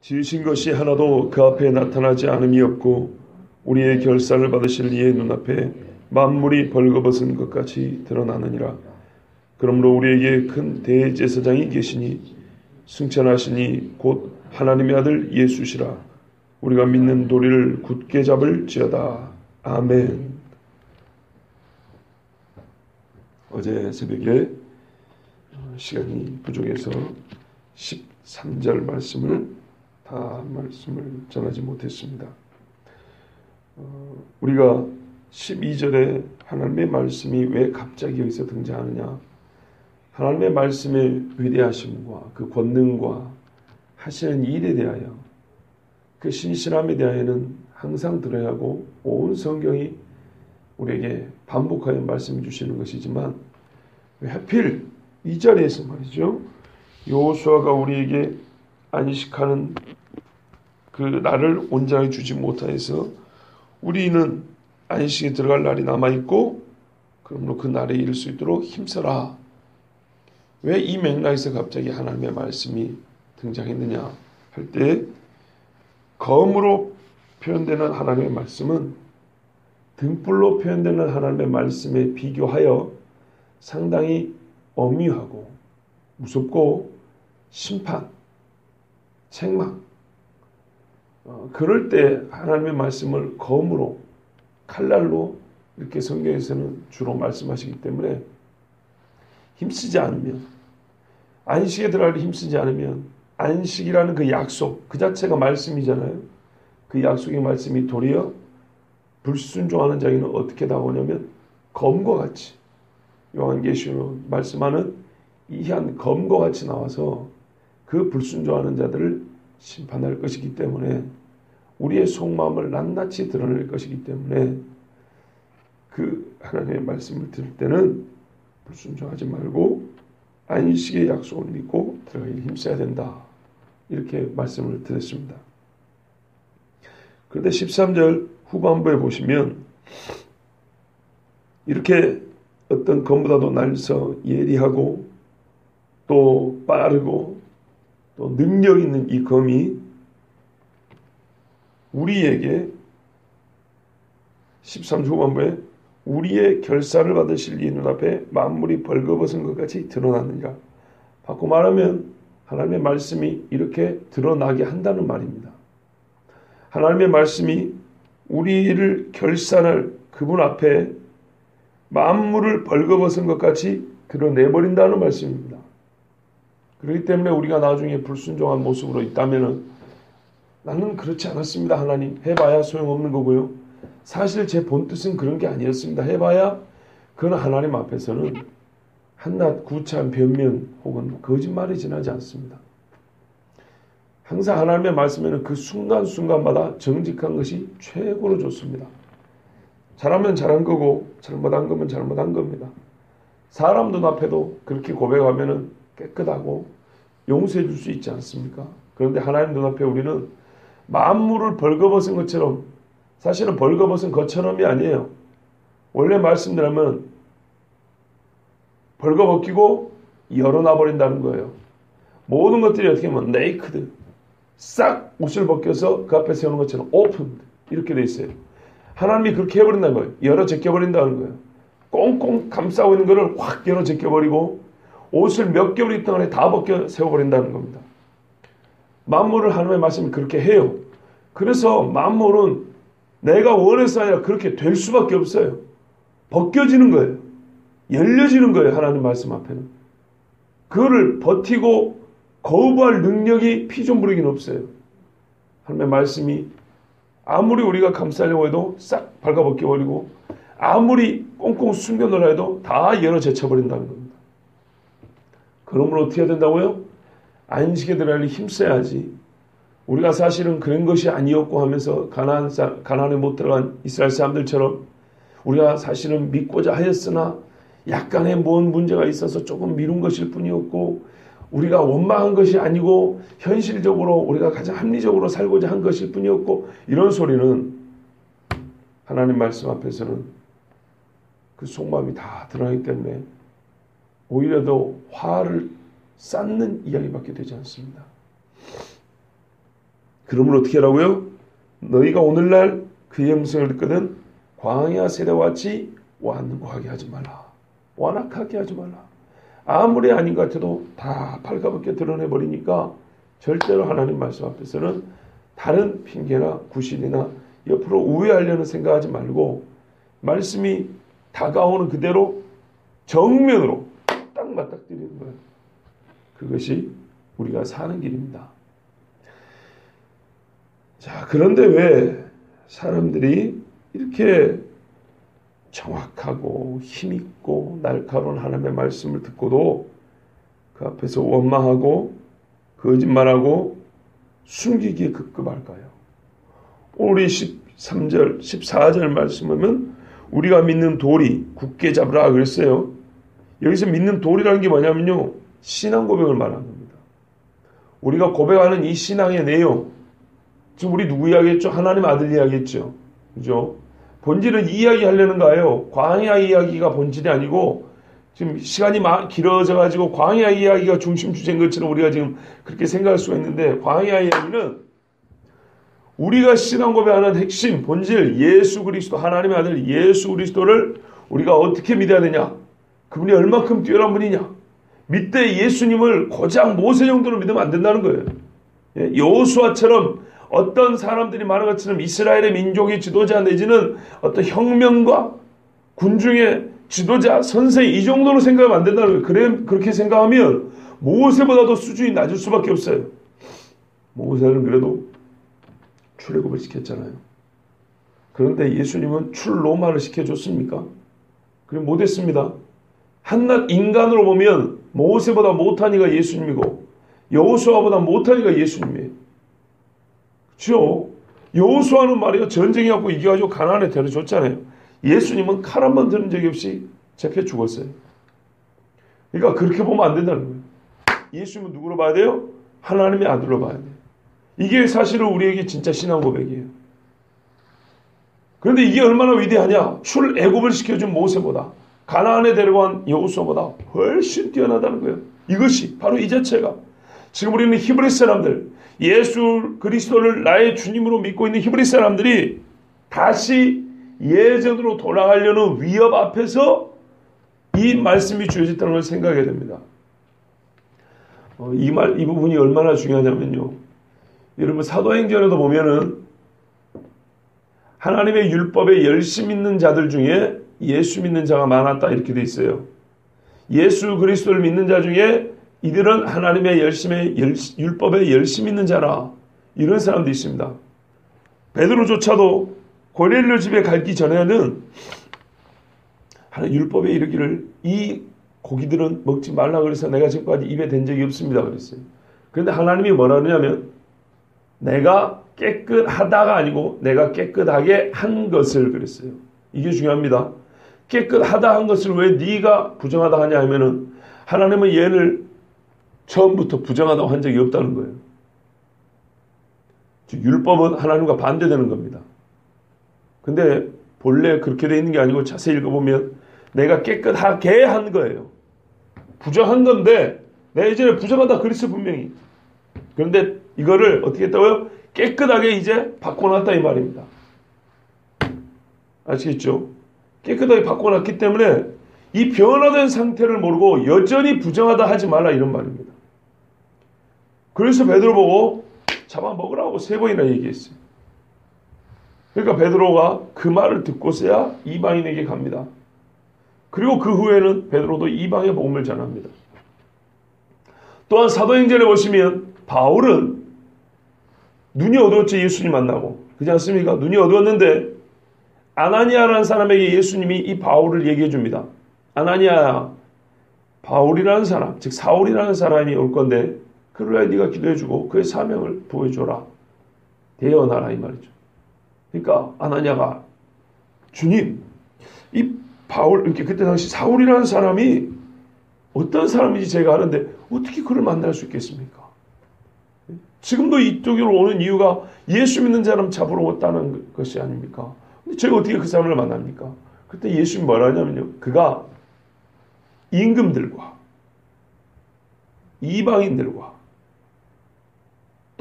지으신 것이 하나도 그 앞에 나타나지 않음이 없고 우리의 결산을 받으실 이의 눈앞에 만물이 벌거벗은 것 같이 드러나느니라. 그러므로 우리에게 큰 대제사장이 계시니 승천하시니 곧 하나님의 아들 예수시라. 우리가 믿는 도리를 굳게 잡을지어다. 아멘. 어제 새벽에 시간이 부족해서 13절 말씀을 전하지 못했습니다. 우리가 12절에 하나님의 말씀이 왜 갑자기 여기서 등장하느냐? 하나님의 말씀의 위대하심과 그 권능과 하시는 일에 대하여 그 신실함에 대하여는 항상 들어야 하고 온 성경이 우리에게 반복하여 말씀해 주시는 것이지만 왜 하필 이 자리에서 말이죠. 여호수아가 우리에게 안식하는 그 날을 온전하게 주지 못하여서 우리는 안식에 들어갈 날이 남아있고 그러므로 그 날에 이를 수 있도록 힘써라. 왜 이 맥락에서 갑자기 하나님의 말씀이 등장했느냐 할 때 검으로 표현되는 하나님의 말씀은 등불로 표현되는 하나님의 말씀에 비교하여 상당히 엄유하고 무섭고 심판, 책망 그럴 때 하나님의 말씀을 검으로 칼날로 이렇게 성경에서는 주로 말씀하시기 때문에 힘쓰지 않으면 안식에 들어가기 힘쓰지 않으면 안식이라는 그 약속 그 자체가 말씀이잖아요. 그 약속의 말씀이 도리어 불순종하는 자에게는 어떻게 다가오냐면 검과 같이 요한계시록 말씀하는 이한 검과 같이 나와서 그 불순종하는 자들을 심판할 것이기 때문에 우리의 속마음을 낱낱이 드러낼 것이기 때문에 그 하나님의 말씀을 들을 때는 불순종하지 말고 안식의 약속을 믿고 들어가기 힘써야 된다. 이렇게 말씀을 드렸습니다. 그런데 13절 후반부에 보시면 이렇게 어떤 검보다도 날서 예리하고 또 빠르고 또 능력 있는 이 검이 우리에게 13절 후반부에 우리의 결사를 받으실 이 눈앞에 만물이 벌거벗은 것 같이 드러나느니라. 바꿔 말하면 하나님의 말씀이 이렇게 드러나게 한다는 말입니다. 하나님의 말씀이 우리를 결산할 그분 앞에 만물을 벌거벗은 것 같이 드러내버린다는 말씀입니다. 그렇기 때문에 우리가 나중에 불순종한 모습으로 있다면 나는 그렇지 않았습니다. 하나님 해봐야 소용없는 거고요. 사실 제 본뜻은 그런 게 아니었습니다. 해봐야 그건 하나님 앞에서는 한낱 구차한 변명 혹은 거짓말이 지나지 않습니다. 항상 하나님의 말씀에는 그 순간순간마다 정직한 것이 최고로 좋습니다. 잘하면 잘한 거고 잘못한 거면 잘못한 겁니다. 사람 눈앞에도 그렇게 고백하면 깨끗하고 용서해 줄 수 있지 않습니까? 그런데 하나님 눈앞에 우리는 만물을 벌거벗은 것처럼 사실은 벌거벗은 것처럼이 아니에요. 원래 말씀드리면 벌거벗기고 열어놔버린다는 거예요. 모든 것들이 어떻게 보면 네이크드 싹 옷을 벗겨서 그 앞에 세우는 것처럼 오픈 이렇게 돼 있어요. 하나님이 그렇게 해버린다는 거예요. 열어 제껴버린다는 거예요. 꽁꽁 감싸고 있는 것을 확 열어 제껴버리고 옷을 몇 개월 있던 안에 다 벗겨 세워버린다는 겁니다. 만물을 하나님의 말씀이 그렇게 해요. 그래서 만물은 내가 원해서 아니라 그렇게 될 수밖에 없어요. 벗겨지는 거예요. 열려지는 거예요. 하나님 말씀 앞에는. 그거를 버티고 거부할 능력이 피존부르기는 없어요. 하나님의 말씀이 아무리 우리가 감싸려고 해도 싹 발가벗겨버리고 아무리 꽁꽁 숨겨놓으려 해도 다 열어 제쳐버린다는 겁니다. 그러므로 어떻게 해야 된다고요? 안식에 들어가기 힘써야지. 우리가 사실은 그런 것이 아니었고 하면서 가나안에 못 들어간 이스라엘 사람들처럼 우리가 사실은 믿고자 하였으나 약간의 뭔 문제가 있어서 조금 미룬 것일 뿐이었고 우리가 원망한 것이 아니고 현실적으로 우리가 가장 합리적으로 살고자 한 것일 뿐이었고 이런 소리는 하나님 말씀 앞에서는 그 속마음이 다 드러나기 때문에 오히려 더 화를 쌓는 이야기밖에 되지 않습니다. 그러므로 어떻게 하라고요? 너희가 오늘날 그의 음성을 듣거든 광야 세대와 같이 완고하게 하지 말라. 완악하게 하지 말라. 아무리 아닌 것 같아도 다 발가벗게 드러내버리니까 절대로 하나님 말씀 앞에서는 다른 핑계나 구실이나 옆으로 우회하려는 생각하지 말고 말씀이 다가오는 그대로 정면으로 딱 맞닥뜨리는 거예요. 그것이 우리가 사는 길입니다. 자, 그런데 왜 사람들이 이렇게 정확하고 힘있고 날카로운 하나님의 말씀을 듣고도 그 앞에서 원망하고 거짓말하고 숨기기에 급급할까요? 우리 13절, 14절 말씀하면 우리가 믿는 도리 굳게 잡으라 그랬어요. 여기서 믿는 도리라는 게 뭐냐면요. 신앙 고백을 말하는 겁니다. 우리가 고백하는 이 신앙의 내용, 지금 우리 누구 이야기했죠? 하나님 아들 이야기했죠. 그죠? 본질은 이 이야기 하려는 거예요. 광야 이야기가 본질이 아니고 지금 시간이 길어져 가지고 광야 이야기가 중심 주제인 것처럼 우리가 지금 그렇게 생각할 수가 있는데 광야 이야기는 우리가 신앙 고백하는 핵심, 본질, 예수 그리스도, 하나님의 아들 예수 그리스도를 우리가 어떻게 믿어야 되냐? 그분이 얼마큼 뛰어난 분이냐? 밑에 예수님을 고작 모세 정도로 믿으면 안 된다는 거예요. 여호수아처럼 어떤 사람들이 말한 것처럼 이스라엘의 민족의 지도자 내지는 어떤 혁명과 군중의 지도자, 선생 이 정도로 생각하면 안 된다는 거예요. 그렇게 생각하면 모세보다도 수준이 낮을 수밖에 없어요. 모세는 그래도 출애굽을 시켰잖아요. 그런데 예수님은 출로마를 시켜줬습니까? 그래 못했습니다. 한낱 인간으로 보면 모세보다 못한 이가 예수님이고 여호수아보다 못한 이가 예수님이에요. 그렇죠? 여호수아는 말이요 전쟁해갖고 이겨가지고 가나안에 데려줬잖아요. 예수님은 칼 한 번 드는 적이 없이 잡혀 죽었어요. 그러니까 그렇게 보면 안 된다는 거예요. 예수님은 누구로 봐야 돼요? 하나님의 아들로 봐야 돼요. 이게 사실은 우리에게 진짜 신앙 고백이에요. 그런데 이게 얼마나 위대하냐? 출애굽을 시켜준 모세보다 가나안에 데려간 여호수아보다 훨씬 뛰어나다는 거예요. 이것이 바로 이 자체가 지금 우리는 히브리 사람들, 예수 그리스도를 나의 주님으로 믿고 있는 히브리 사람들이 다시 예전으로 돌아가려는 위협 앞에서 이 말씀이 주어졌다는 걸 생각해야 됩니다. 이 부분이 얼마나 중요하냐면요. 여러분 사도행전에도 보면은 하나님의 율법에 열심 있는 자들 중에 예수 믿는 자가 많았다 이렇게 돼 있어요. 예수 그리스도를 믿는 자 중에 이들은 하나님의 율법에 열심 있는 자라 이런 사람도 있습니다. 베드로조차도 고넬료 집에 가기 전에는 하나님 율법에 이르기를 이 고기들은 먹지 말라 그래서 내가 지금까지 입에 댄 적이 없습니다 그랬어요. 그런데 하나님이 뭐라 그러냐면 내가 깨끗하다가 아니고 내가 깨끗하게 한 것을 그랬어요. 이게 중요합니다. 깨끗하다 한 것을 왜 네가 부정하다 하냐 하면은 하나님은 얘를 처음부터 부정하다고 한 적이 없다는 거예요. 즉 율법은 하나님과 반대되는 겁니다. 근데 본래 그렇게 돼 있는 게 아니고 자세히 읽어보면 내가 깨끗하게 한 거예요. 부정한 건데 내가 이전에 부정하다 그랬어 분명히. 그런데 이거를 어떻게 했다고요? 깨끗하게 이제 바꿔놨다 이 말입니다. 아시겠죠? 깨끗하게 바꿔놨기 때문에 이 변화된 상태를 모르고 여전히 부정하다 하지 말라 이런 말입니다. 그래서 베드로 보고 잡아먹으라고 3번이나 얘기했어요. 그러니까 베드로가 그 말을 듣고서야 이방인에게 갑니다. 그리고 그 후에는 베드로도 이방의 복음을 전합니다. 또한 사도행전에 보시면 바울은 눈이 어두웠죠. 예수님 만나고. 그렇지 않습니까? 눈이 어두웠는데 아나니아라는 사람에게 예수님이 이 바울을 얘기해 줍니다. 아나니아야, 바울이라는 사람, 즉 사울이라는 사람이 올 건데 그를 위해 네가 기도해주고 그의 사명을 보여줘라. 대언하라 이 말이죠. 그러니까 아나니아가 주님, 이 바울, 이렇게 그때 당시 사울이라는 사람이 어떤 사람인지 제가 아는데 어떻게 그를 만날 수 있겠습니까? 지금도 이쪽으로 오는 이유가 예수 믿는 사람 잡으러 왔다는 것이 아닙니까? 근데 제가 어떻게 그 사람을 만납니까? 그때 예수님이 뭐라 하냐면요. 그가 임금들과 이방인들과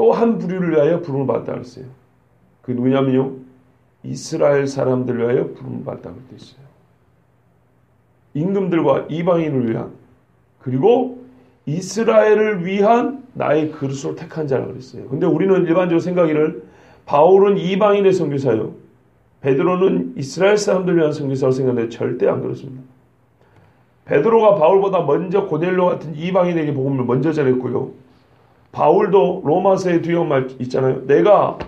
또 한 부류를 위하여 부름을 받았다 그랬어요. 그게 누구냐면요, 이스라엘 사람들을 위하여 부름을 받았다고 되어 있어요. 임금들과 이방인을 위한, 그리고 이스라엘을 위한 나의 그릇으로 택한 자라고 그랬어요. 근데 우리는 일반적으로 생각하기를 바울은 이방인의 선교사요, 베드로는 이스라엘 사람들을 위한 선교사로 생각하는데 절대 안 그렇습니다. 베드로가 바울보다 먼저 고넬료 같은 이방인에게 복음을 먼저 전했고요. 바울도 로마서의 뒤에 말 있잖아요. 내가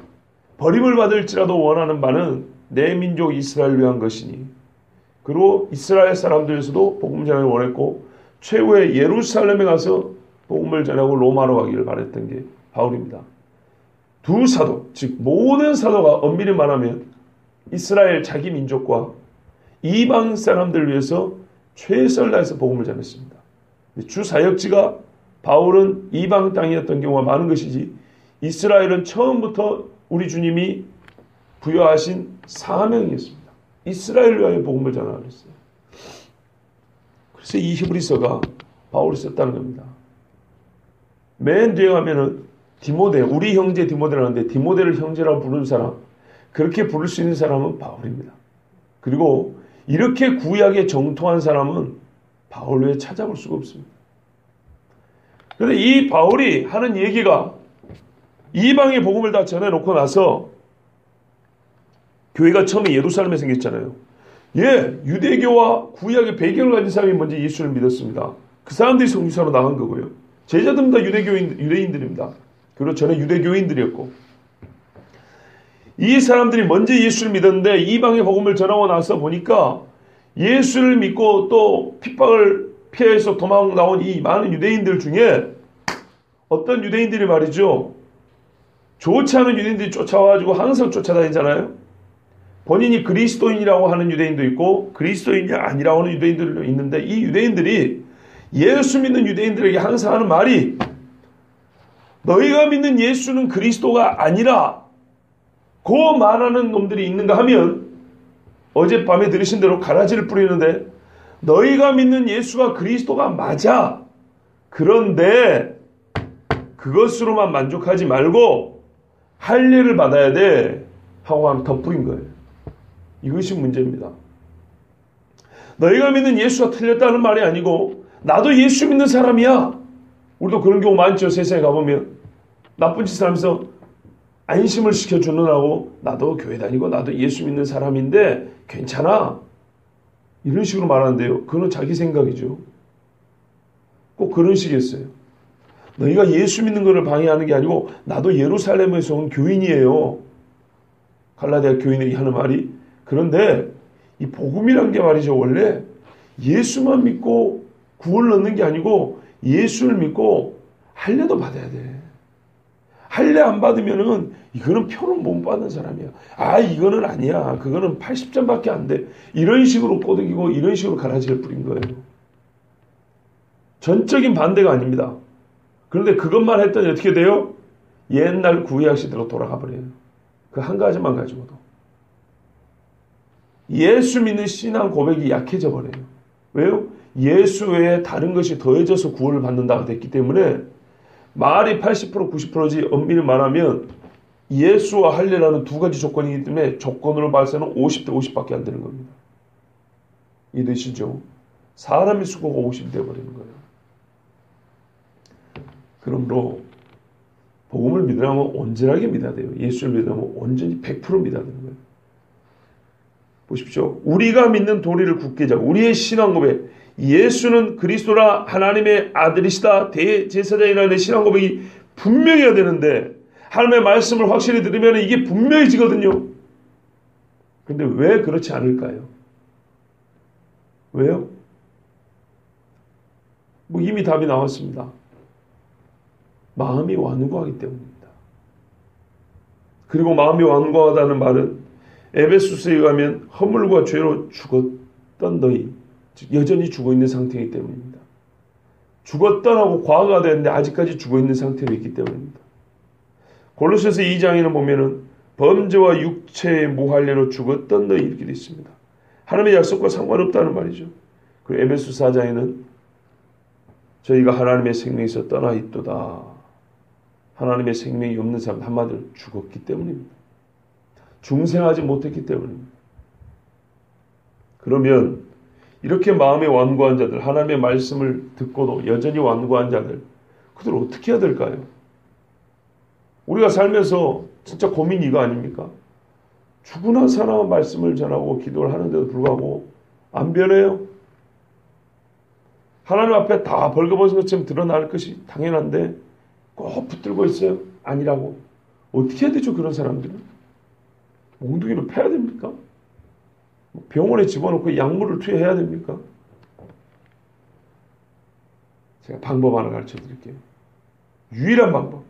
버림을 받을지라도 원하는 바는 내 민족 이스라엘을 위한 것이니. 그리고 이스라엘 사람들에서도 복음 전하기를 원했고 최후의 예루살렘에 가서 복음을 전하고 로마로 가기를 바랬던 게 바울입니다. 두 사도, 즉 모든 사도가 엄밀히 말하면 이스라엘 자기 민족과 이방 사람들을 위해서 최선을 다해서 복음을 전했습니다. 주 사역지가 바울은 이방 땅이었던 경우가 많은 것이지 이스라엘은 처음부터 우리 주님이 부여하신 사명이었습니다. 이스라엘을 위하여 복음을 전하라 그랬어요. 그래서 이 히브리서가 바울이 썼다는 겁니다. 맨 뒤에 가면은 디모데, 우리 형제 디모데라는데 디모데를 형제라고 부르는 사람, 그렇게 부를 수 있는 사람은 바울입니다. 그리고 이렇게 구약에 정통한 사람은 바울 외에 찾아볼 수가 없습니다. 그런데 이 바울이 하는 얘기가 이방의 복음을 다 전해놓고 나서 교회가 처음에 예루살렘에 생겼잖아요. 유대교와 구약의 배경을 가진 사람이 먼저 예수를 믿었습니다. 그 사람들이 선교사로 나간 거고요. 제자들은 다 유대인들입니다. 그리고 전에 유대교인들이었고, 이 사람들이 먼저 예수를 믿었는데 이방의 복음을 전하고 나서 보니까 예수를 믿고 또 핍박을 피해서 도망 나온 이 많은 유대인들 중에 어떤 유대인들이 말이죠, 좋지 않은 유대인들이 쫓아와가지고 항상 쫓아다니잖아요. 본인이 그리스도인이라고 하는 유대인도 있고 그리스도인이 아니라고 하는 유대인들도 있는데, 이 유대인들이 예수 믿는 유대인들에게 항상 하는 말이 너희가 믿는 예수는 그리스도가 아니라 고 말하는 놈들이 있는가 하면 어젯밤에 들으신 대로 가라지를 뿌리는데, 너희가 믿는 예수가 그리스도가 맞아. 그런데 그것으로만 만족하지 말고 할례를 받아야 돼 하고 하면 덧부인 거예요. 이것이 문제입니다. 너희가 믿는 예수가 틀렸다는 말이 아니고 나도 예수 믿는 사람이야. 우리도 그런 경우 많죠. 세상에 가보면 나쁜 짓을 하면서 안심을 시켜주느라고 나도 교회 다니고 나도 예수 믿는 사람인데 괜찮아, 이런 식으로 말하는데요. 그건 자기 생각이죠. 꼭 그런 식이었어요. 너희가 예수 믿는 것을 방해하는 게 아니고 나도 예루살렘에서 온 교인이에요. 갈라디아 교인에게 하는 말이. 그런데 이 복음이란 게 말이죠, 원래 예수만 믿고 구원을 얻는 게 아니고 예수를 믿고 할례도 받아야 돼. 할례 안 받으면은 이거는 표를 못 받는 사람이야. 이거는 아니야. 그거는 80점밖에 안 돼. 이런 식으로 꼬드기고 이런 식으로 가라지를 뿌린 거예요. 전적인 반대가 아닙니다. 그런데 그것만 했더니 어떻게 돼요? 옛날 구약 시대로 돌아가 버려요. 그 한 가지만 가지고도. 예수 믿는 신앙 고백이 약해져 버려요. 왜요? 예수 외에 다른 것이 더해져서 구원을 받는다가 됐기 때문에 말이 80% 90%지 엄밀히 말하면 예수와 할례라는 두 가지 조건이기 때문에 조건으로 봐서는 50대 50밖에 안 되는 겁니다. 이해되시죠? 사람의 수고가 50이 되어버리는 거예요. 그러므로 복음을 믿으려면 온전하게 믿어야 돼요. 예수를 믿으려면 온전히 100% 믿어야 되는 거예요. 보십시오. 우리가 믿는 도리를 굳게 잡고 우리의 신앙 고백, 예수는 그리스도라 하나님의 아들이시다 대제사장이라는 신앙 고백이 분명해야 되는데, 하나님의 말씀을 확실히 들으면 이게 분명해지거든요. 그런데 왜 그렇지 않을까요? 왜요? 이미 답이 나왔습니다. 마음이 완고하기 때문입니다. 그리고 마음이 완고하다는 말은 에베소서에 가면 허물과 죄로 죽었던 너희, 즉 여전히 죽어있는 상태이기 때문입니다. 죽었다라고 과거가 되는데 아직까지 죽어있는 상태로 있기 때문입니다. 골로새서 2장에는 보면은 범죄와 육체의 무할례로 죽었던 너희 이렇게 되어 있습니다. 하나님의 약속과 상관없다는 말이죠. 그리고 에베소 4장에는 저희가 하나님의 생명에서 떠나 있도다. 하나님의 생명이 없는 사람, 한마디로 죽었기 때문입니다. 중생하지 못했기 때문입니다. 그러면 이렇게 마음에 완고한 자들, 하나님의 말씀을 듣고도 여전히 완고한 자들, 그들 어떻게 해야 될까요? 우리가 살면서 진짜 고민이 이거 아닙니까? 죽으나 사나 말씀을 전하고 기도를 하는데도 불구하고 안 변해요. 하나님 앞에 다 벌거벗은 것처럼 드러날 것이 당연한데 꼭 붙들고 있어요. 아니라고. 어떻게 해야 되죠, 그런 사람들은? 몽둥이로 패야 됩니까? 병원에 집어넣고 약물을 투여해야 됩니까? 제가 방법 하나 가르쳐 드릴게요. 유일한 방법.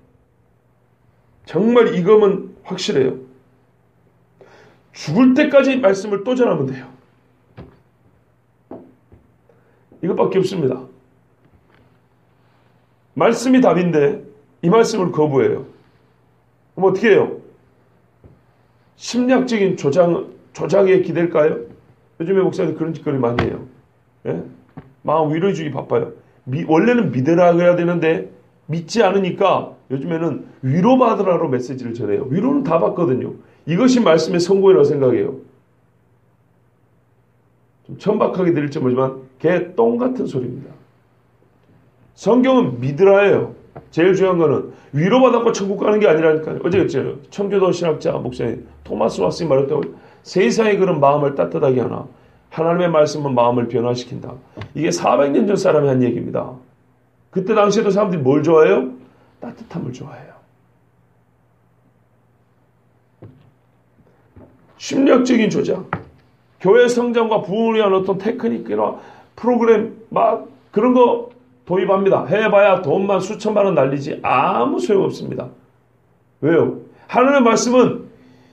정말 이거면 확실해요. 죽을 때까지 말씀을 또 전하면 돼요. 이것밖에 없습니다. 말씀이 답인데 이 말씀을 거부해요. 그럼 어떻게 해요? 심리학적인 조작에 기댈까요? 요즘에 목사님 그런 짓거리 많이 해요. 예? 마음 위로해주기 바빠요. 원래는 믿으라 그래야 되는데 믿지 않으니까 요즘에는 위로받으라로 메시지를 전해요. 위로는 다 받거든요. 이것이 말씀의 성공이라고 생각해요. 좀 천박하게 들릴지 모르지만 개똥 같은 소리입니다. 성경은 믿으라예요. 제일 중요한 거는 위로받았고 천국 가는 게 아니라니까요. 어제 그랬잖아요. 청교도 신학자 목사님 토마스 왓슨이 말했다고 세상의 그런 마음을 따뜻하게 하나 하나님의 말씀은 마음을 변화시킨다. 이게 400년 전 사람이 한 얘기입니다. 그때 당시에도 사람들이 뭘 좋아해요? 따뜻함을 좋아해요. 심리학적인 조작, 교회 성장과 부흥을 위한 어떤 테크닉이나 프로그램 막 그런 거 도입합니다. 해봐야 돈만 수천만 원 날리지 아무 소용없습니다. 왜요? 하나님의 말씀은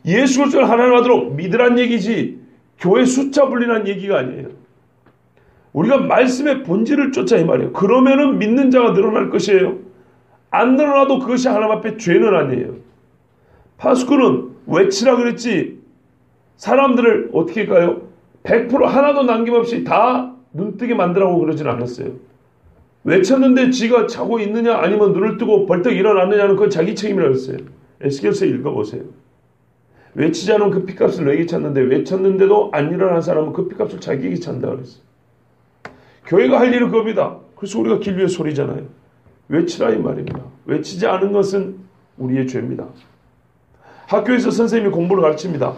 예수 그리스도를 하나님 아들로 믿으란 얘기지 교회 숫자 불리란 얘기가 아니에요. 우리가 말씀의 본질을 쫓아 이 말이에요. 그러면은 믿는 자가 늘어날 것이에요. 안 늘어나도 그것이 하나님 앞에 죄는 아니에요. 파수꾼은 외치라 그랬지 사람들을 어떻게 할까요? 100% 하나도 남김없이 다 눈뜨게 만들라고 그러진 않았어요. 외쳤는데 지가 자고 있느냐 아니면 눈을 뜨고 벌떡 일어났느냐는 그건 자기 책임이라고 했어요. 에스겔서 읽어보세요. 외치지 않으면 그 핏값을 너에게 찾는데 외쳤는데도 안 일어난 사람은 그 핏값을 자기에게 찬다고 그랬어요. 교회가 할 일은 그겁니다. 그래서 우리가 길 위에 소리잖아요. 외치라 이 말입니다. 외치지 않은 것은 우리의 죄입니다. 학교에서 선생님이 공부를 가르칩니다.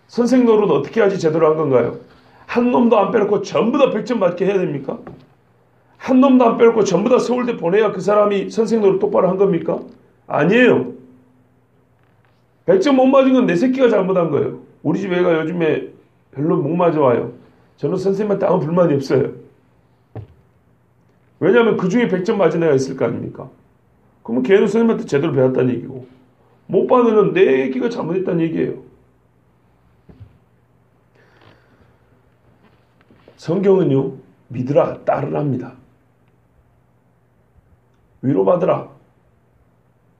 선생 노릇 어떻게 하지 제대로 한 건가요? 한 놈도 안 빼놓고 전부 다 100점 맞게 해야 됩니까? 한 놈도 안 빼놓고 전부 다 서울대 보내야 그 사람이 선생 노릇 똑바로 한 겁니까? 아니에요. 100점 못 맞은 건 내 새끼가 잘못한 거예요. 우리 집 애가 요즘에 별로 못 맞아와요. 저는 선생님한테 아무 불만이 없어요. 왜냐하면 그 중에 100점 맞은 애가 있을 거 아닙니까? 그러면 걔는 선생님한테 제대로 배웠다는 얘기고 못 받는 애는 내 애기가 잘못했다는 얘기예요. 성경은요. 믿으라 따르랍니다. 위로받으라.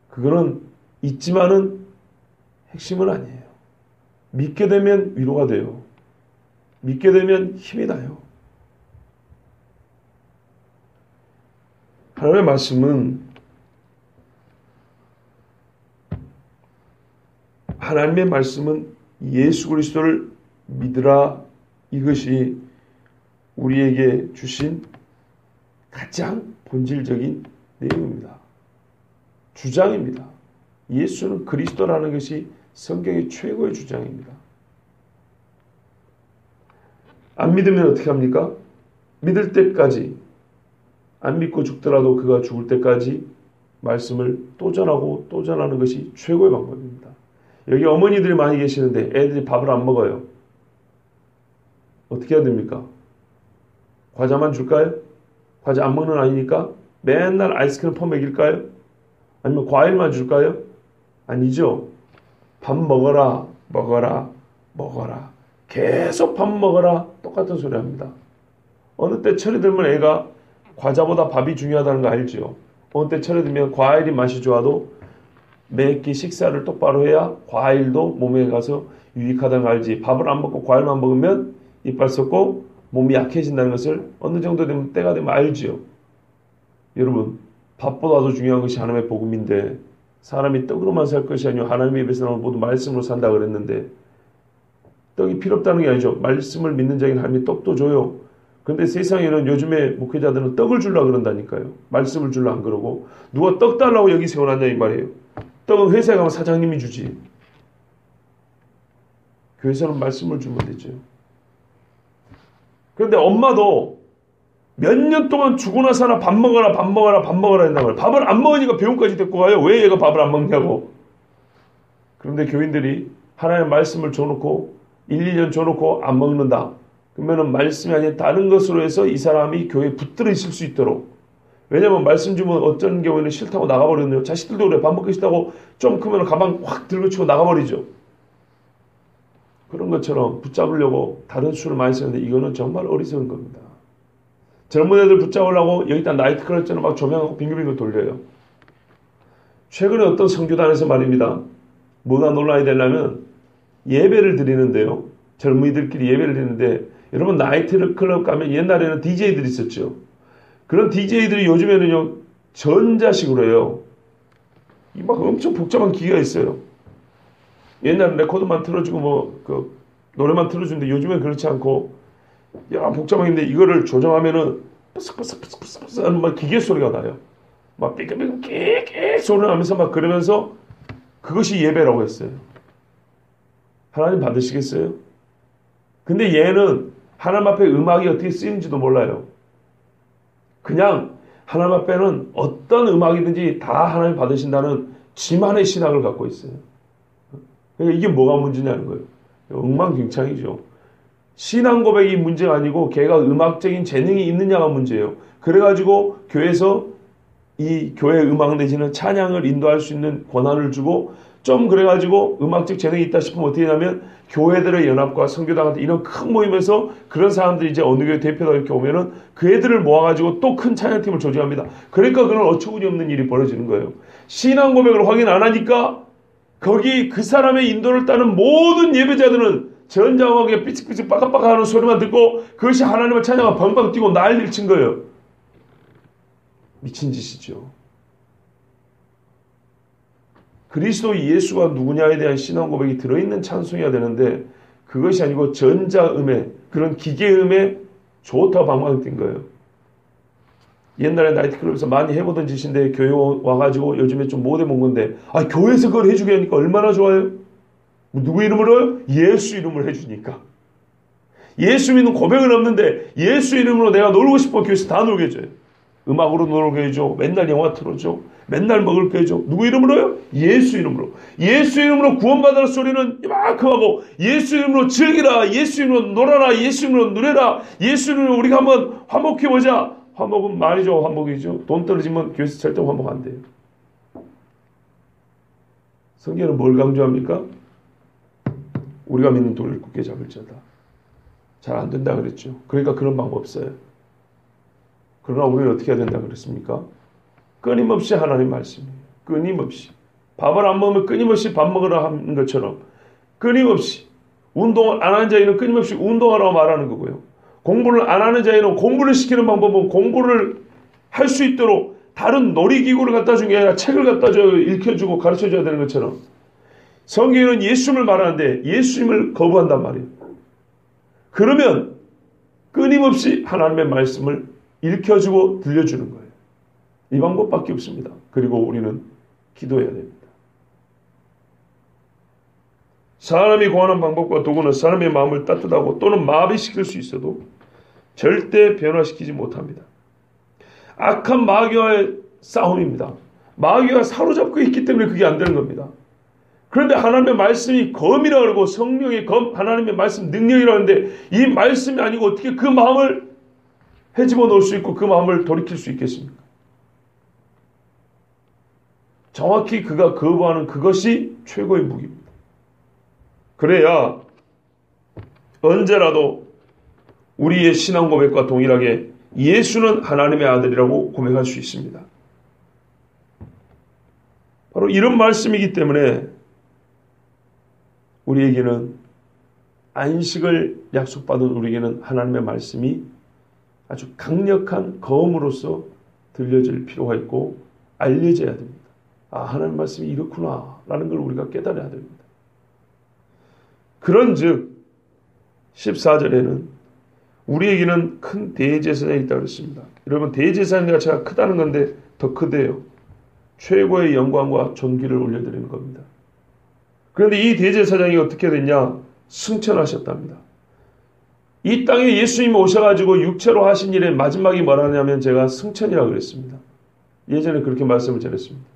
그거는 있지만은 핵심은 아니에요. 믿게 되면 위로가 돼요. 믿게 되면 힘이 나요. 하나님의 말씀은 예수 그리스도를 믿으라 이것이 우리에게 주신 가장 본질적인 내용입니다. 주장입니다. 예수는 그리스도라는 것이 성경의 최고의 주장입니다. 안 믿으면 어떻게 합니까? 믿을 때까지 안 믿고 죽더라도 그가 죽을 때까지 말씀을 또 전하고 또 전하는 것이 최고의 방법입니다. 여기 어머니들이 많이 계시는데 애들이 밥을 안 먹어요. 어떻게 해야 됩니까? 과자만 줄까요? 과자 안 먹는 아이니까 맨날 아이스크림 퍼먹일까요? 아니면 과일만 줄까요? 아니죠. 밥 먹어라, 먹어라, 먹어라. 계속 밥 먹어라. 똑같은 소리 합니다. 어느 때 철이 들면 애가 과자보다 밥이 중요하다는 거 알죠? 어느 때 철이 들면 과일이 맛이 좋아도 매 끼 식사를 똑바로 해야 과일도 몸에 가서 유익하다는 거 알지? 밥을 안 먹고 과일만 먹으면 이빨 썩고 몸이 약해진다는 것을 어느 정도 되면 때가 되면 알지요. 여러분 밥보다도 중요한 것이 하나님의 복음인데 사람이 떡으로만 살 것이 아니요 하나님의 입에서 나오는 모든 말씀으로 산다 그랬는데 떡이 필요 없다는 게 아니죠. 말씀을 믿는 자에게는 하나님이 떡도 줘요. 그런데 세상에는 요즘에 목회자들은 떡을 주려고 그런다니까요. 말씀을 주려고 안 그러고 누가 떡 달라고 여기 세워놨냐 이 말이에요. 떡은 회사에 가면 사장님이 주지. 교회에서는 말씀을 주면 되죠. 그런데 엄마도 몇 년 동안 주고 나서나 밥 먹어라 한단 말이에요. 밥을 안 먹으니까 병원까지 데리고 가요. 왜 얘가 밥을 안 먹냐고. 그런데 교인들이 하나님의 말씀을 줘놓고 1, 2년 줘놓고 안 먹는다. 그러면 말씀이 아닌 다른 것으로 해서 이 사람이 교회에 붙들어 있을 수 있도록. 왜냐하면 말씀 주면 어떤 경우에는 싫다고 나가버리거든요. 자식들도 그래. 밥 먹기 싫다고 좀 크면 가방 확 들고 치고 나가버리죠. 그런 것처럼 붙잡으려고 다른 수를 많이 쓰는데 이거는 정말 어리석은 겁니다. 젊은 애들 붙잡으려고 여기다 나이트클럽처럼 막 조명하고 빙글빙글 돌려요. 최근에 어떤 선교단에서 말입니다. 뭐가 논란이 되려면 예배를 드리는데요. 젊은이들끼리 예배를 드리는데 여러분 나이트클럽 가면 옛날에는 DJ들이 있었죠. 그런 DJ들이 요즘에는요 전자식으로 해요. 이 막 엄청 복잡한 기계가 있어요. 옛날에 레코드만 틀어주고 그 노래만 틀어주는데 요즘엔 그렇지 않고 야 복잡한데 이거를 조정하면은 뿌스뿌스뿌스뿌스 하는 막 기계 소리가 나요. 막 삐까삐까 깨깨 소리 나면서 막 그러면서 그것이 예배라고 했어요. 하나님 받으시겠어요? 근데 얘는 하나님 앞에 음악이 어떻게 쓰이는지도 몰라요. 그냥 하나님 앞에는 어떤 음악이든지 다 하나님 받으신다는 지만의 신앙을 갖고 있어요. 그러니까 이게 뭐가 문제냐는 거예요. 엉망진창이죠. 신앙 고백이 문제가 아니고 걔가 음악적인 재능이 있느냐가 문제예요. 그래가지고 교회에서 이 교회 음악 내지는 찬양을 인도할 수 있는 권한을 주고 좀 그래가지고 음악적 재능이 있다 싶으면 어떻게 하냐면 교회들의 연합과 선교당한테 이런 큰 모임에서 그런 사람들이 이제 어느 교회 대표가 이렇게 오면은 그 애들을 모아가지고 또 큰 찬양팀을 조직합니다. 그러니까 그런 어처구니 없는 일이 벌어지는 거예요. 신앙 고백을 확인 안 하니까 거기 그 사람의 인도를 따는 모든 예배자들은 전자음악에 삐직삐직 빠까빠까 하는 소리만 듣고 그것이 하나님을 찬양하고 방방 뛰고 난리를 친 거예요. 미친 짓이죠. 그리스도 예수가 누구냐에 대한 신앙 고백이 들어있는 찬송이어야 되는데 그것이 아니고 전자음에 그런 기계음에 좋다고 방방 뛴 거예요. 옛날에 나이트클럽에서 많이 해보던 짓인데 교회 와가지고 요즘에 좀 못해본 건데 교회에서 그걸 해주게 하니까 얼마나 좋아요? 누구 이름으로요? 예수 이름으로 해주니까. 예수 믿는 고백은 없는데 예수 이름으로 내가 놀고 싶어 교회에서 다 놀게 해줘요. 음악으로 놀게 해줘. 맨날 영화 틀어줘. 맨날 먹을 거 해줘. 누구 이름으로요? 예수 이름으로. 예수 이름으로 구원받을 소리는 이만큼 하고 예수 이름으로 즐기라. 예수 이름으로 놀아라. 예수 이름으로 누려라. 예수 이름으로 우리가 한번 화목해보자. 화목은 말이죠. 화목이죠. 돈 떨어지면 교회에서 절대 화목 안 돼요. 성경은 뭘 강조합니까? 우리가 믿는 돈을 굳게 잡을지어다. 잘 안 된다 그랬죠. 그러니까 그런 방법 없어요. 그러나 우리는 어떻게 해야 된다 그랬습니까? 끊임없이 하나님 말씀이에요. 끊임없이. 밥을 안 먹으면 끊임없이 밥 먹으라 하는 것처럼 끊임없이 운동을 안 하는 자에는 끊임없이 운동하라고 말하는 거고요. 공부를 안 하는 자에는 공부를 시키는 방법은 공부를 할 수 있도록 다른 놀이기구를 갖다 주는 게 아니라 책을 갖다 줘 읽혀주고 가르쳐줘야 되는 것처럼 성경에는 예수님을 말하는데 예수님을 거부한단 말이에요. 그러면 끊임없이 하나님의 말씀을 읽혀주고 들려주는 거예요. 이 방법밖에 없습니다. 그리고 우리는 기도해야 됩니다. 사람이 구하는 방법과 도구는 사람의 마음을 따뜻하고 또는 마비시킬 수 있어도 절대 변화시키지 못합니다. 악한 마귀와의 싸움입니다. 마귀가 사로잡고 있기 때문에 그게 안 되는 겁니다. 그런데 하나님의 말씀이 검이라 그러고 성령의 검, 하나님의 말씀 능력이라 하는데 이 말씀이 아니고 어떻게 그 마음을 헤집어 놓을 수 있고 그 마음을 돌이킬 수 있겠습니까? 정확히 그가 거부하는 그것이 최고의 무기입니다. 그래야 언제라도 우리의 신앙 고백과 동일하게 예수는 하나님의 아들이라고 고백할 수 있습니다. 바로 이런 말씀이기 때문에 우리에게는 안식을 약속받은 우리에게는 하나님의 말씀이 아주 강력한 검으로서 들려질 필요가 있고 알려져야 됩니다. 아, 하나님 말씀이 이렇구나 라는 걸 우리가 깨달아야 됩니다. 그런즉 14절에는 우리에게는 큰 대제사장이 있다고 그랬습니다. 여러분, 대제사장 자체가 크다는 건데 더 크대요. 최고의 영광과 존귀를 올려드리는 겁니다. 그런데 이 대제사장이 어떻게 됐냐? 승천하셨답니다. 이 땅에 예수님이 오셔가지고 육체로 하신 일의 마지막이 뭐라냐면 제가 승천이라고 그랬습니다. 예전에 그렇게 말씀을 드렸습니다.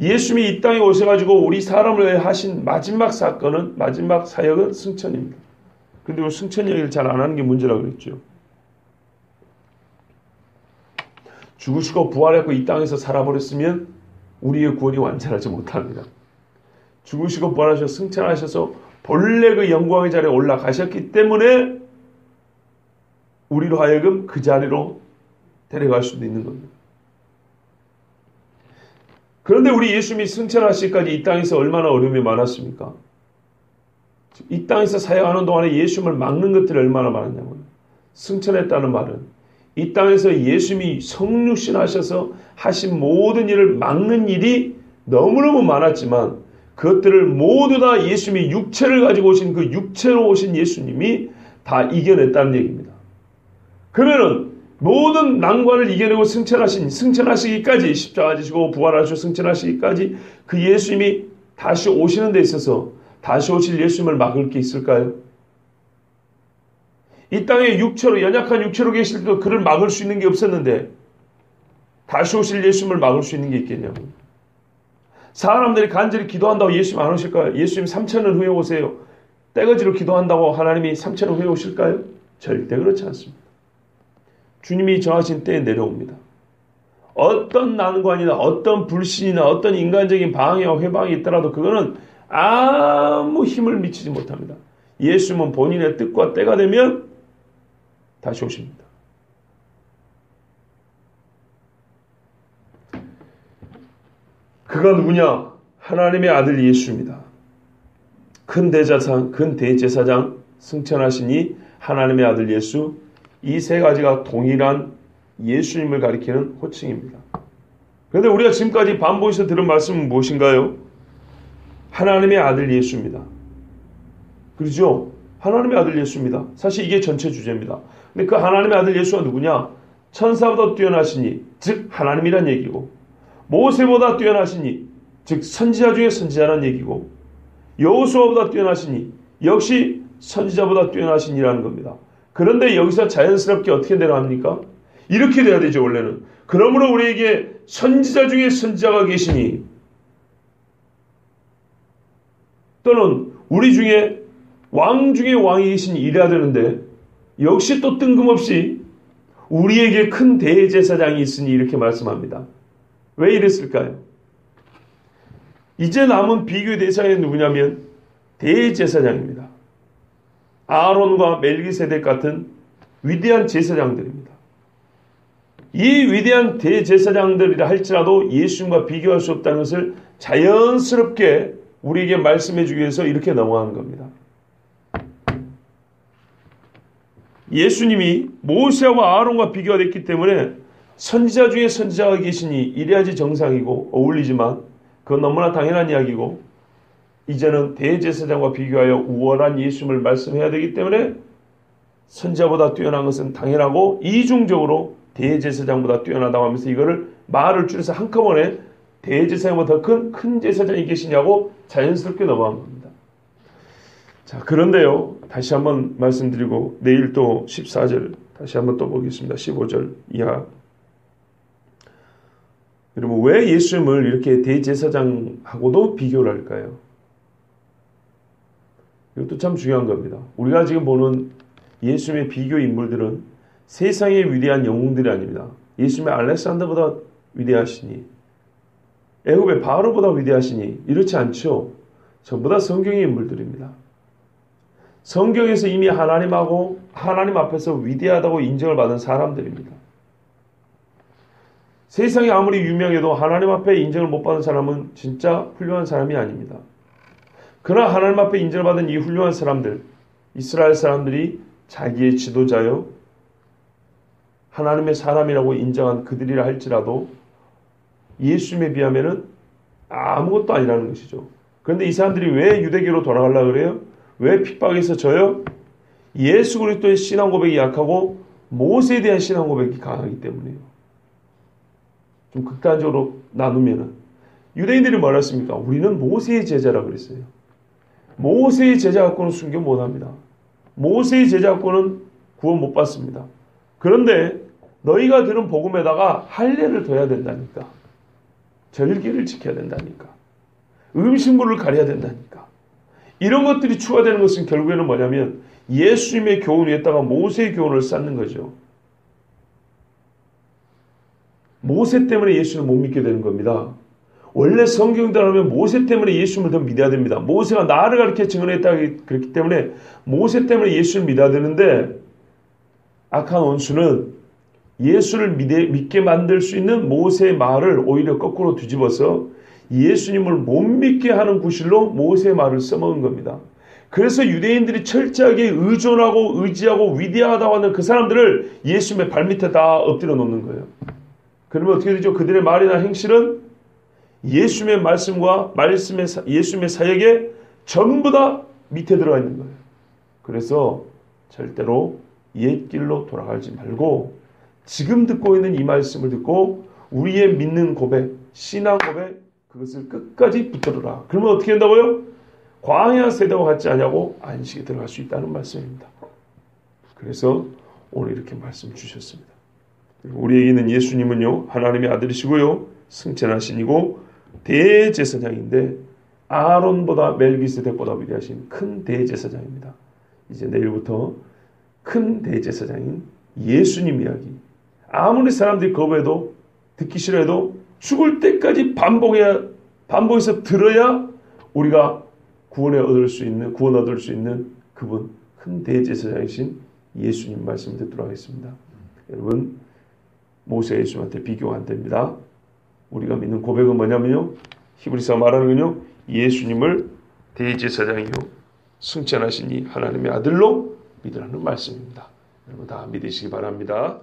예수님이 이 땅에 오셔가지고 우리 사람을 위해 하신 마지막 사건은, 마지막 사역은 승천입니다. 근데 왜 승천 이야기를 잘 안 하는 게 문제라고 그랬죠. 죽으시고 부활했고 이 땅에서 살아버렸으면 우리의 구원이 완전하지 못합니다. 죽으시고 부활하셔서 승천하셔서 본래 그 영광의 자리에 올라가셨기 때문에 우리로 하여금 그 자리로 데려갈 수도 있는 겁니다. 그런데 우리 예수님이 승천하시기까지 이 땅에서 얼마나 어려움이 많았습니까? 이 땅에서 사역하는 동안에 예수님을 막는 것들이 얼마나 많았냐고요. 승천했다는 말은 이 땅에서 예수님이 성육신 하셔서 하신 모든 일을 막는 일이 너무너무 많았지만 그것들을 모두 다 예수님이 육체를 가지고 오신 그 육체로 오신 예수님이 다 이겨냈다는 얘기입니다. 그러면은 모든 난관을 이겨내고 승천하시기까지 십자가 지시고 부활하시고 승천하시기까지 그 예수님이 다시 오시는 데 있어서 다시 오실 예수님을 막을 게 있을까요? 이 땅에 육체로 연약한 육체로 계실 때도 그를 막을 수 있는 게 없었는데 다시 오실 예수님을 막을 수 있는 게 있겠냐고요. 사람들이 간절히 기도한다고 예수님 안 오실까요? 예수님 3,000년 후에 오세요. 떼거지로 기도한다고 하나님이 3,000년 후에 오실까요? 절대 그렇지 않습니다. 주님이 정하신 때에 내려옵니다. 어떤 난관이나 어떤 불신이나 어떤 인간적인 방해와 회방이 있더라도 그거는 아무 힘을 미치지 못합니다. 예수님은 본인의 뜻과 때가 되면 다시 오십니다. 그가 누구냐? 하나님의 아들 예수입니다. 큰 대제사장 승천하시니 하나님의 아들 예수, 이 세 가지가 동일한 예수님을 가리키는 호칭입니다. 그런데 우리가 지금까지 반복해서 들은 말씀은 무엇인가요? 하나님의 아들 예수입니다. 그렇죠? 하나님의 아들 예수입니다. 사실 이게 전체 주제입니다. 근데 그 하나님의 아들 예수가 누구냐? 천사보다 뛰어나시니, 즉 하나님이란 얘기고, 모세보다 뛰어나시니, 즉 선지자 중에 선지자란 얘기고, 여호수아보다 뛰어나시니 역시 선지자보다 뛰어나시니라는 겁니다. 그런데 여기서 자연스럽게 어떻게 내려갑니까? 이렇게 돼야 되죠, 원래는. 그러므로 우리에게 선지자 중에 선지자가 계시니, 또는 우리 중에 왕 중에 왕이 계시니 이래야 되는데, 역시 또 뜬금없이 우리에게 큰 대제사장이 있으니 이렇게 말씀합니다. 왜 이랬을까요? 이제 남은 비교의 대상이 누구냐면 대제사장입니다. 아론과 멜기세덱 같은 위대한 제사장들입니다. 이 위대한 대제사장들이라 할지라도 예수님과 비교할 수 없다는 것을 자연스럽게 우리에게 말씀해 주기 위해서 이렇게 넘어가는 겁니다. 예수님이 모세와 아론과 비교가 됐기 때문에 선지자 중에 선지자가 계시니 이래야지 정상이고 어울리지만 그건 너무나 당연한 이야기고, 이제는 대제사장과 비교하여 우월한 예수님을 말씀해야 되기 때문에 선지자보다 뛰어난 것은 당연하고 이중적으로 대제사장보다 뛰어나다고 하면서 이거를 말을 줄여서 한꺼번에 대제사장보다 더 큰 제사장이 계시냐고 자연스럽게 넘어간 겁니다. 자, 그런데요, 다시 한번 말씀드리고 내일 또 14절 다시 한번 또 보겠습니다. 15절 이하. 여러분, 왜 예수님을 이렇게 대제사장하고도 비교를 할까요? 이것도 참 중요한 겁니다. 우리가 지금 보는 예수님의 비교 인물들은 세상의 위대한 영웅들이 아닙니다. 예수님의 알렉산더보다 위대하시니, 애굽의 바로보다 위대하시니 이렇지 않죠. 전부 다 성경의 인물들입니다. 성경에서 이미 하나님 앞에서 위대하다고 인정을 받은 사람들입니다. 세상이 아무리 유명해도 하나님 앞에 인정을 못 받은 사람은 진짜 훌륭한 사람이 아닙니다. 그러나 하나님 앞에 인정을 받은 이 훌륭한 사람들, 이스라엘 사람들이 자기의 지도자요, 하나님의 사람이라고 인정한 그들이라 할지라도 예수님에 비하면은 아무것도 아니라는 것이죠. 그런데 이 사람들이 왜 유대교로 돌아가려고 그래요? 왜 핍박에서 져요? 예수 그리스도의 신앙 고백이 약하고 모세에 대한 신앙 고백이 강하기 때문이에요. 좀 극단적으로 나누면은 유대인들이 뭐라 했습니까? 우리는 모세의 제자라고 그랬어요. 모세의 제자 갖고는 순교 못합니다. 모세의 제자 갖고는 구원 못 받습니다. 그런데 너희가 들은 복음에다가 할례를 둬야 된다니까. 절기를 지켜야 된다니까. 음식물을 가려야 된다니까. 이런 것들이 추가되는 것은 결국에는 뭐냐면 예수님의 교훈 위에다가 모세의 교훈을 쌓는 거죠. 모세 때문에 예수를 못 믿게 되는 겁니다. 원래 성경대로라면 모세 때문에 예수님을 더 믿어야 됩니다. 모세가 나를 가르쳐 증언했다 그랬기 때문에 모세 때문에 예수를 믿어야 되는데 악한 원수는 예수를 믿게 만들 수 있는 모세의 말을 오히려 거꾸로 뒤집어서 예수님을 못 믿게 하는 구실로 모세의 말을 써먹은 겁니다. 그래서 유대인들이 철저하게 의존하고 의지하고 위대하다고 하는 그 사람들을 예수님의 발밑에 다 엎드려 놓는 거예요. 그러면 어떻게 되죠? 그들의 말이나 행실은 예수님의 말씀과 예수님의 사역에 전부 다 밑에 들어가 있는 거예요. 그래서 절대로 옛 길로 돌아가지 말고 지금 듣고 있는 이 말씀을 듣고 우리의 믿는 고백, 신앙 고백 그것을 끝까지 붙들어라. 그러면 어떻게 된다고요? 광야 세대와 같지 않냐고 안식에 들어갈 수 있다는 말씀입니다. 그래서 오늘 이렇게 말씀 주셨습니다. 우리에게는 예수님은요 하나님의 아들이시고요 승천하신이고 대제사장인데 아론보다 멜기세덱보다 위대하신 큰 대제사장입니다. 이제 내일부터 큰 대제사장인 예수님 이야기 아무리 사람들이 거부해도 듣기 싫어해도 죽을 때까지 반복해서 들어야 우리가 구원 얻을 수 있는 그분 큰 대제사장이신 예수님 말씀 듣도록 하겠습니다. 여러분 모세가 예수님한테 비교가 안 됩니다. 우리가 믿는 고백은 뭐냐면요. 히브리서가 말하는군요. 예수님을 대제사장이요 승천하신 이 하나님의 아들로 믿으라는 말씀입니다. 여러분 다 믿으시기 바랍니다.